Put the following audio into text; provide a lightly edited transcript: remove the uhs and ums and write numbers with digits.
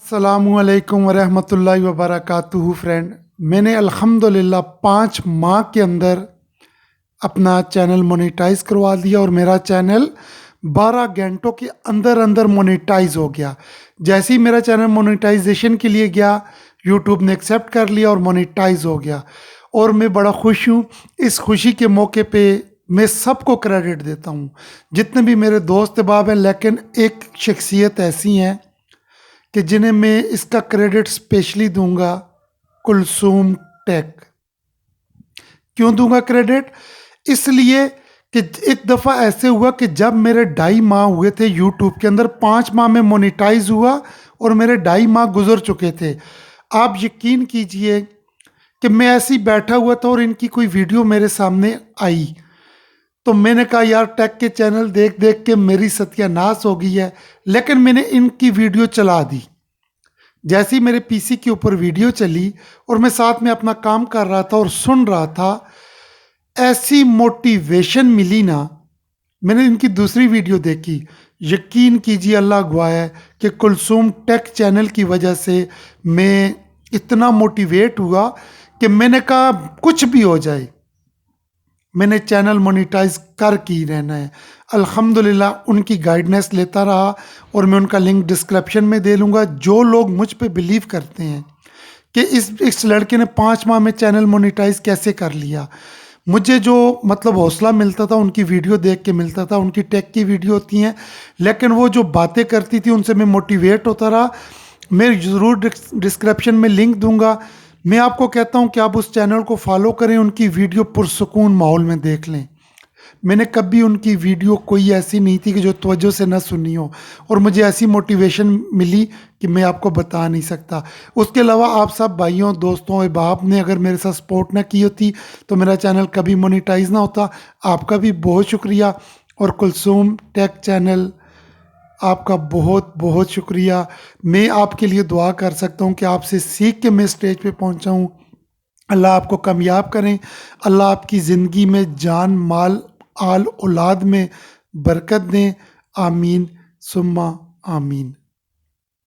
अस्सलामुअलैकुम वरहमतुल्लाहि वबरकातुहू। फ्रेंड, मैंने अल्हम्दुलिल्लाह 5 माह के अंदर अपना चैनल मोनेटाइज करवा दिया और मेरा चैनल 12 घंटों के अंदर अंदर मोनेटाइज हो गया। जैसे ही मेरा चैनल मोनेटाइजेशन के लिए गया, यूट्यूब ने एक्सेप्ट कर लिया और मोनेटाइज हो गया और मैं बड़ा खुश हूँ। इस खुशी के मौके पे मैं सबको क्रेडिट देता हूँ, जितने भी मेरे दोस्त अहबाब हैं, लेकिन एक शख्सियत ऐसी हैं कि जिन्हें मैं इसका क्रेडिट स्पेशली दूंगा, कुलसूम टेक। क्यों दूंगा क्रेडिट? इसलिए कि एक दफ़ा ऐसे हुआ कि जब मेरे 2.5 माह हुए थे यूट्यूब के अंदर, 5 माह में मोनेटाइज हुआ और मेरे 2.5 माह गुजर चुके थे। आप यकीन कीजिए कि मैं ऐसे ही बैठा हुआ था और इनकी कोई वीडियो मेरे सामने आई, तो मैंने कहा यार, टेक के चैनल देख देख के मेरी सत्यानाश हो गई है। लेकिन मैंने इनकी वीडियो चला दी। जैसे ही मेरे पीसी के ऊपर वीडियो चली और मैं साथ में अपना काम कर रहा था और सुन रहा था, ऐसी मोटिवेशन मिली ना। मैंने इनकी दूसरी वीडियो देखी, यकीन कीजिए, अल्लाह गवाह है कि कुलसूम टेक चैनल की वजह से मैं इतना मोटिवेट हुआ कि मैंने कहा कुछ भी हो जाए, मैंने चैनल मोनेटाइज कर के ही रहना है। अल्हम्दुलिल्लाह उनकी गाइडेंस लेता रहा और मैं उनका लिंक डिस्क्रिप्शन में दे लूँगा। जो लोग मुझ पे बिलीव करते हैं कि इस लड़के ने 5 माह में चैनल मोनेटाइज कैसे कर लिया, मुझे जो मतलब हौसला मिलता था उनकी वीडियो देख के मिलता था। उनकी टेक की वीडियो होती हैं, लेकिन वो जो बातें करती थी उनसे मैं मोटिवेट होता रहा। मैं ज़रूर डिस्क्रिप्शन में लिंक दूंगा। मैं आपको कहता हूं कि आप उस चैनल को फॉलो करें, उनकी वीडियो पुरसुकून माहौल में देख लें। मैंने कभी उनकी वीडियो कोई ऐसी नहीं थी कि जो तवज्जो से ना सुनी हो, और मुझे ऐसी मोटिवेशन मिली कि मैं आपको बता नहीं सकता। उसके अलावा आप सब भाइयों, दोस्तों, अहबाब ने अगर मेरे साथ सपोर्ट ना की होती तो मेरा चैनल कभी मोनेटाइज ना होता। आपका भी बहुत शुक्रिया। और कुलसूम टेक चैनल, आपका बहुत बहुत शुक्रिया। मैं आपके लिए दुआ कर सकता हूँ कि आपसे सीख के मैं स्टेज पे पहुँचा हूँ। अल्लाह आपको कामयाब करें। अल्लाह आपकी ज़िंदगी में जान, माल, आल औलाद में बरकत दें। आमीन सुम्मा आमीन।